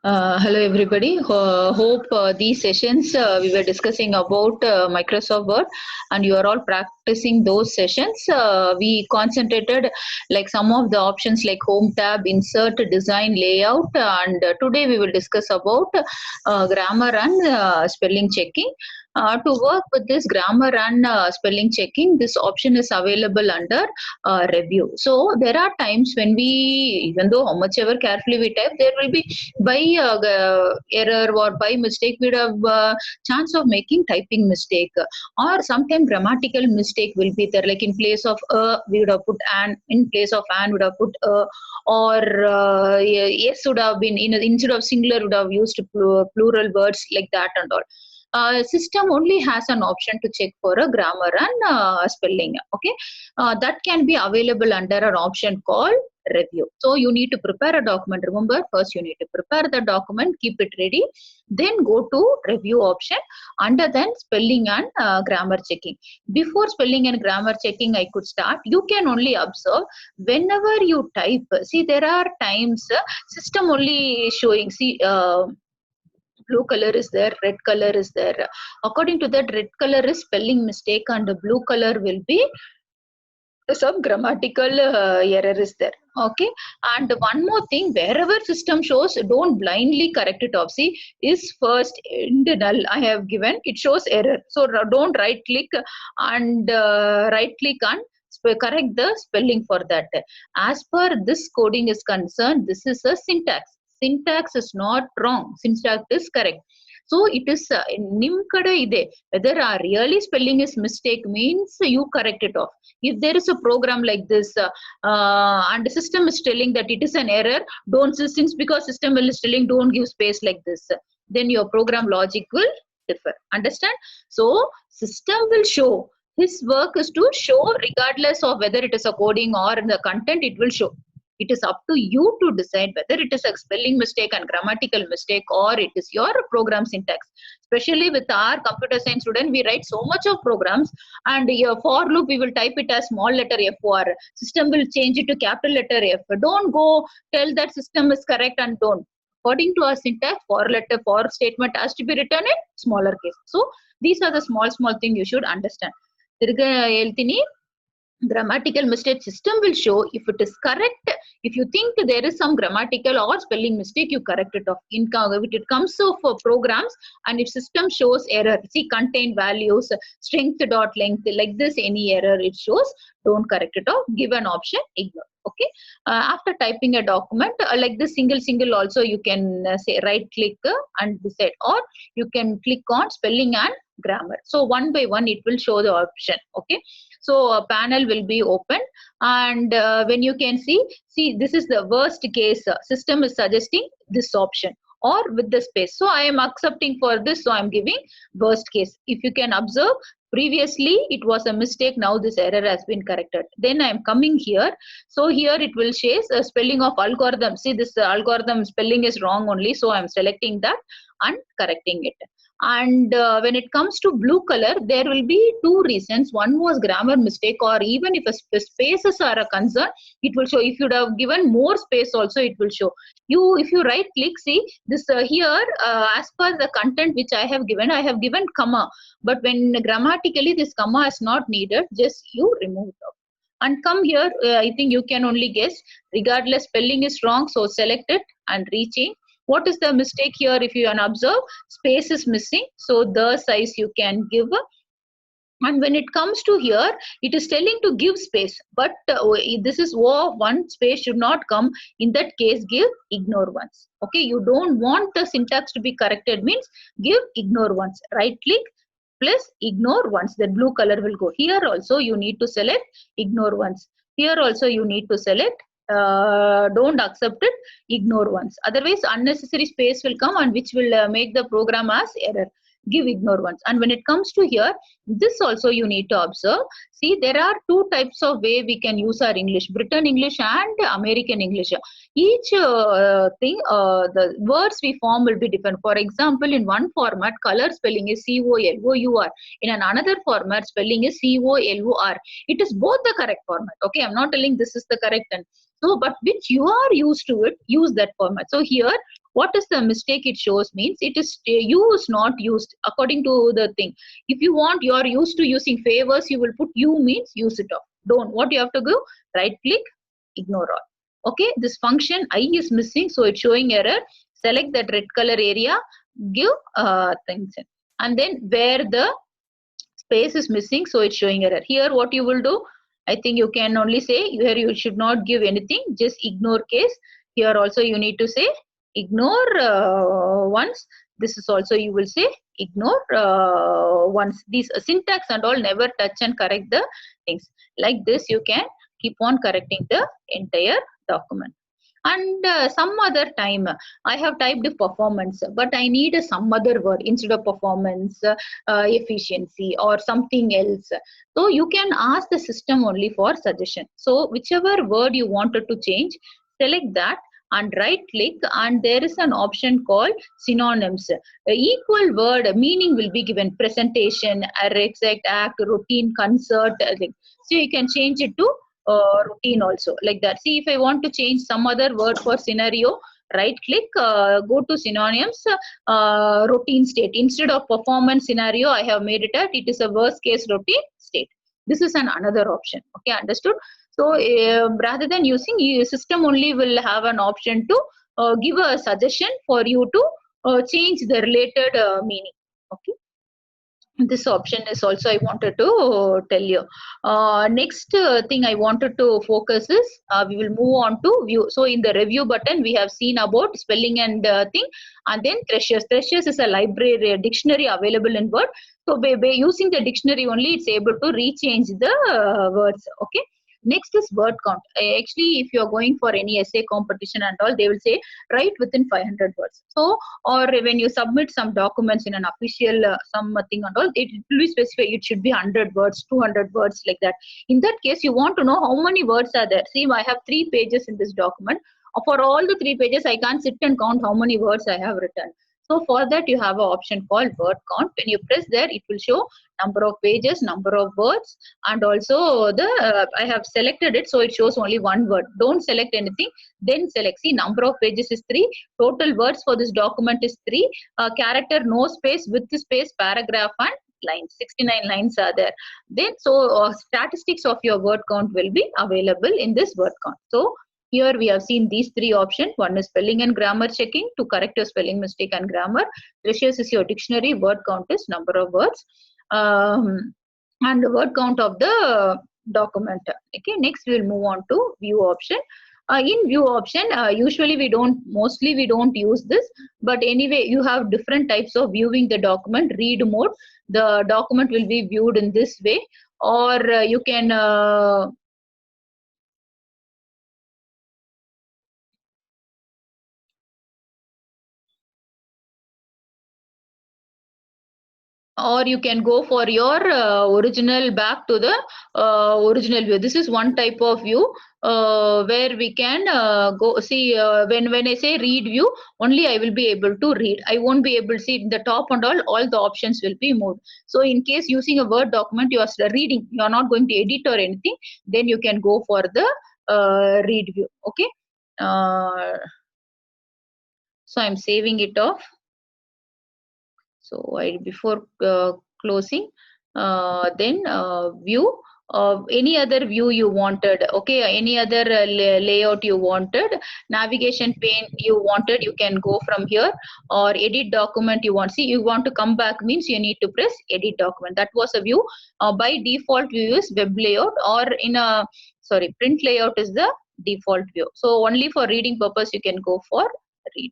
Hello everybody. Hope these sessions we were discussing about Microsoft Word and you are all practicing those sessions. We concentrated like some of the options like home tab, insert, design, layout, and today we will discuss about grammar and spelling checking. To work with this grammar and spelling checking, this option is available under review. So there are times when we, even though how much ever carefully we type, there will be by error or by mistake we'd have chance of making typing mistake, or sometimes grammatical mistake will be there, like in place of we would have put an, in place of an would have put or yes would have been in instead of singular would have used plural words like that and all. System only has an option to check for a grammar and spelling. Okay, that can be available under an option called review. So you need to prepare a document. Remember, first you need to prepare the document, keep it ready, then go to review option, under then spelling and grammar checking. Before spelling and grammar checking I could start, you can only observe whenever you type. See, there are times system only showing, see, blue color is there, red color is there. According to that, red color is spelling mistake and the blue color will be some grammatical error is there. Okay, and one more thing, wherever system shows, don't blindly correct it off. See, is first null I have given, it shows error, so don't right click and correct the spelling for that. As per this coding is concerned, this is a syntax is not wrong, syntax is correct. So it is nim kada ide, whether really spelling is mistake means you correct it off. If there is a program like this and the system is telling that it is an error, don't, since because system is telling don't give space like this, then your program logic will differ. Understand? So system will show, his work is to show regardless of whether it is a coding or in the content, it will show. It is up to you to decide whether it is a spelling mistake and grammatical mistake or it is your program syntax. Especially with our computer science student, we write so much of programs, and your for loop we will type it as small letter f, or system will change it to capital letter F. Don't go tell that system is correct and don't. According to our syntax, for statement has to be written in smaller case. So these are the small things you should understand. Grammatical mistake, system will show if it is correct. If you think there is some grammatical or spelling mistake, you correct it off. If it comes to for programs and if system shows error, see contain values, strength dot length, like this, any error it shows, don't correct it off, give an option, ignore. Okay, after typing a document like this, single also, you can say right click and decide, or you can click on spelling and grammar. So one by one it will show the option. Okay, so a panel will be open, and when you can see this is the worst case, system is suggesting this option or with the space. So I am accepting for this, so I am giving worst case. If you can observe, previously it was a mistake, now this error has been corrected. Then I am coming here, so here it will say spelling of algorithm. See, this algorithm spelling is wrong only, so I am selecting that and correcting it. And when it comes to blue color, there will be two reasons. One was grammar mistake, or even if spaces are a concern, it will show. If you would have given more space also, it will show. If you right click, see this here, as per the content which I have given comma, but when grammatically this comma is not needed, just you remove it off. And come here, I think you can only guess, regardless spelling is wrong, so select it and rechange. What is the mistake here? If you can observe, space is missing, so the size you can give. And when it comes to here, it is telling to give space, but this is one space should not come. In that case, give ignore once. Okay, you don't want the syntax to be corrected, means give ignore once. Right click plus ignore once, the blue color will go. Here also you need to select ignore once. Here also you need to select don't accept it, ignore once. Otherwise unnecessary space will come and which will make the program as error. give ignore once. And when it comes to here, this also you need to observe. See, there are two types of way we can use our English, Britain English and American English. Each the words we form will be different. For example, in one format, color spelling is COLOUR. In another format, spelling is COLOR. It is both the correct format. Okay, I'm not telling this is the correct one. So, but which you are used to it, use that format. So here, what is the mistake it shows means it is used, not used according to the thing. If you want, you are used to using favors, you will put you means use it off. Don't. What you have to do? Right click, ignore all. Okay, this function I is missing, so it's showing error. Select that red color area, give things in. And then where the space is missing, so it's showing error. Here, what you will do? I think you can only say here you should not give anything, just ignore case. Here also you need to say ignore once. This is also you will say ignore once. These syntax and all never touch and correct the things. Like this you can keep on correcting the entire document. And some other time I have typed performance, but I need some other word instead of performance, efficiency or something else. So you can ask the system only for suggestion. So whichever word you wanted to change, select that and right click, and there is an option called synonyms. Equal word meaning will be given: presentation, exact, act, routine, concert. So you can change it to routine also, like that. See, if I want to change some other word for scenario, right click, go to synonyms, routine state. Instead of performance scenario, I have made it it is a worst case routine state. This is another option. Okay, understood? So rather than using, system only will have an option to give a suggestion for you to change the related meaning. Okay, this option is also I wanted to tell you. Next thing I wanted to focus is we will move on to view. So in the review button we have seen about spelling and thing, and then Treasures. Treasures is a library, a dictionary available in Word. So by using the dictionary only, it's able to rechange the words. Okay. Next is word count. Actually, if you are going for any essay competition and all, they will say write within 500 words. So, or when you submit some documents in an official something and all, it will be specified. It should be 100 words, 200 words, like that. In that case, you want to know how many words are there. See, I have 3 pages in this document. For all the 3 pages, I can't sit and count how many words I have written. So for that, you have an option called word count. When you press there, it will show number of pages, number of words, and also the I have selected it, so it shows only one word. Don't select anything. Then select. See, number of pages is 3. Total words for this document is 3. Character, no space, with space, paragraph, and lines. 69 lines are there. Then statistics of your word count will be available in this word count. So here we have seen these 3 options. One is spelling and grammar checking to correct your spelling mistake and grammar. Treasures is your dictionary. Word count is number of words. And the word count of the document. Okay. Next we will move on to view option. In view option, usually mostly we don't use this, but anyway, you have different types of viewing the document. Read mode, the document will be viewed in this way, or you can or you can go for your original, back to the original view. This is one type of view where we can go see when I say read view, only I will be able to read. I won't be able to see in the top and all the options will be moved. So in case using a Word document, you are reading, you are not going to edit or anything, then you can go for the read view. Okay. So I'm saving it off. So before closing, then view, any other view you wanted. Okay, any other layout you wanted, navigation pane you wanted, you can go from here, or edit document you want. See, you want to come back means you need to press edit document. That was a view. By default view is web layout, or print layout is the default view. So only for reading purpose you can go for read.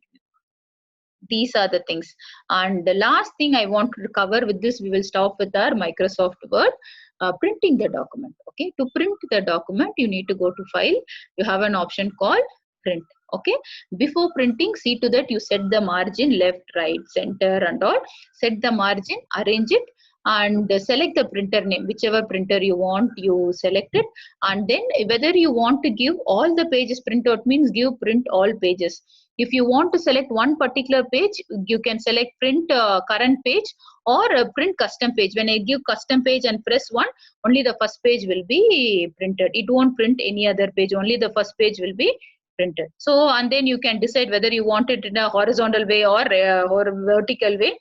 These are the things. And the last thing I want to cover with this, we will stop with our Microsoft Word. Printing the document. Okay, to print the document, you need to go to File. You have an option called Print. Okay, before printing, see to that you set the margin left, right, center and all. Set the margin, arrange it, and select the printer name, whichever printer you want, you select it. And then whether you want to give all the pages printout, means give print all pages. If you want to select one particular page, you can select print current page, or print custom page. When I give custom page and press 1, only the first page will be printed. It won't print any other page, only the first page will be printed. So, and then you can decide whether you want it in a horizontal way or vertical way,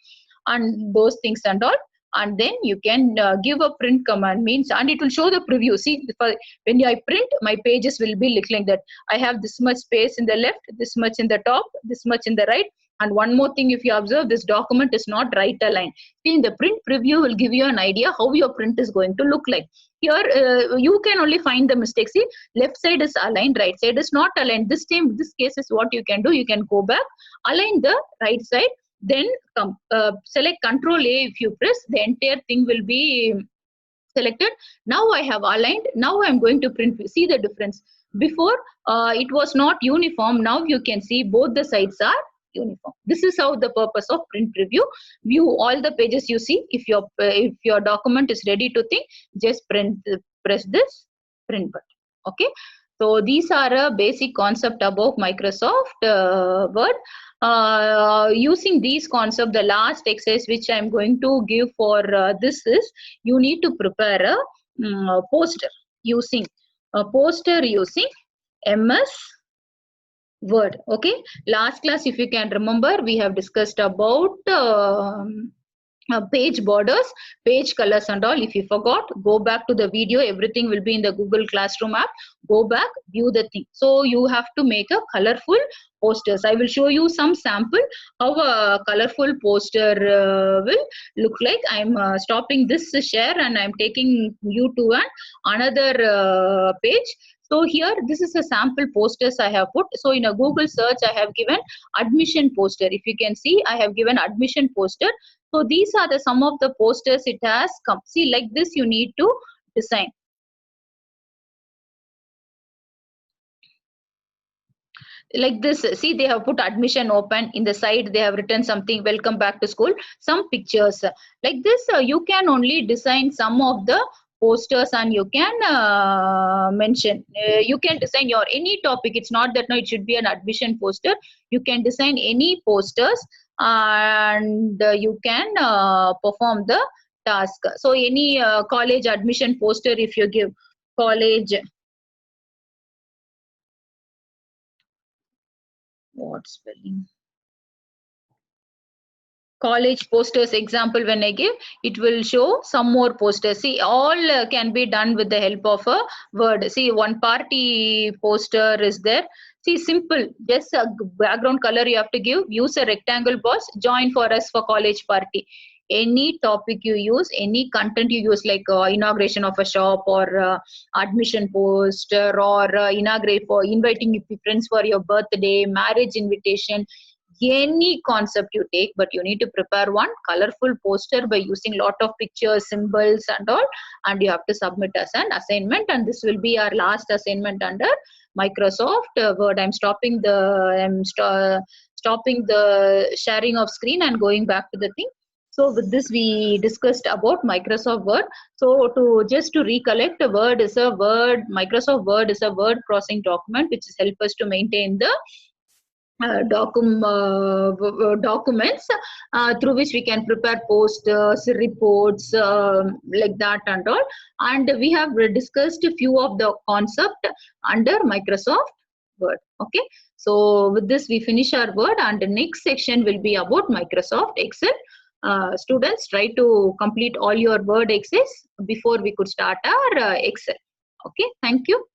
and those things and all. And then you can give a print command, means, and it will show the preview. See, when I print, my pages will be like that. I have this much space in the left, this much in the top, this much in the right. And one more thing, if you observe, this document is not right aligned. See, in the print preview will give you an idea how your print is going to look like. Here, you can only find the mistake. See, left side is aligned, right side is not aligned. This case is what you can do. You can go back, align the right side, then select Control A. If you press, the entire thing will be selected. Now I have aligned. Now I am going to print. See the difference. Before it was not uniform. Now you can see both the sides are uniform. This is how the purpose of print preview. View all the pages you see. If your document is ready to think, just press this print button. Okay. So these are a basic concept about Microsoft Word. Using these concepts, the last exercise which I am going to give for this is, you need to prepare a poster using MS Word. Okay, last class, if you can remember, we have discussed about page borders, page colors and all. If you forgot, go back to the video. Everything will be in the Google Classroom app. Go back, view the thing. So you have to make a colorful posters. I will show you some sample how a colorful poster will look like. I'm stopping this share and I'm taking you to another page. So here, this is a sample posters I have put. So in a Google search, I have given admission poster. If you can see, I have given admission poster. So these are the some of the posters it has come. See, like this you need to design. Like this, see, they have put admission open. In the side they have written something, welcome back to school, some pictures. Like this, you can only design some of the posters, and you can mention, you can design your any topic. It's not that no, it should be an admission poster. You can design any posters, and you can perform the task. So any college admission poster, if you give college, what spelling, college posters example, when I give, it will show some more posters. See, all can be done with the help of a Word. See, one party poster is there. See, simple, just a background color you have to give. Use a rectangle box, join for us for college party. Any topic you use, any content you use, like inauguration of a shop, or admission poster, or inaugurate for inviting friends for your birthday, marriage invitation, any concept you take, but you need to prepare one colorful poster by using lot of pictures, symbols and all, and you have to submit as an assignment. And this will be our last assignment under Microsoft Word. I'm stopping the sharing of screen and going back to the thing. So with this, we discussed about Microsoft Word. So to recollect, Microsoft Word is a word processing document which is help us to maintain the documents through which we can prepare posters, reports, like that and all. And we have discussed a few of the concept under Microsoft Word. Okay, so with this we finish our Word, and the next section will be about Microsoft Excel. Students, try to complete all your Word exercise before we could start our Excel. Okay, thank you.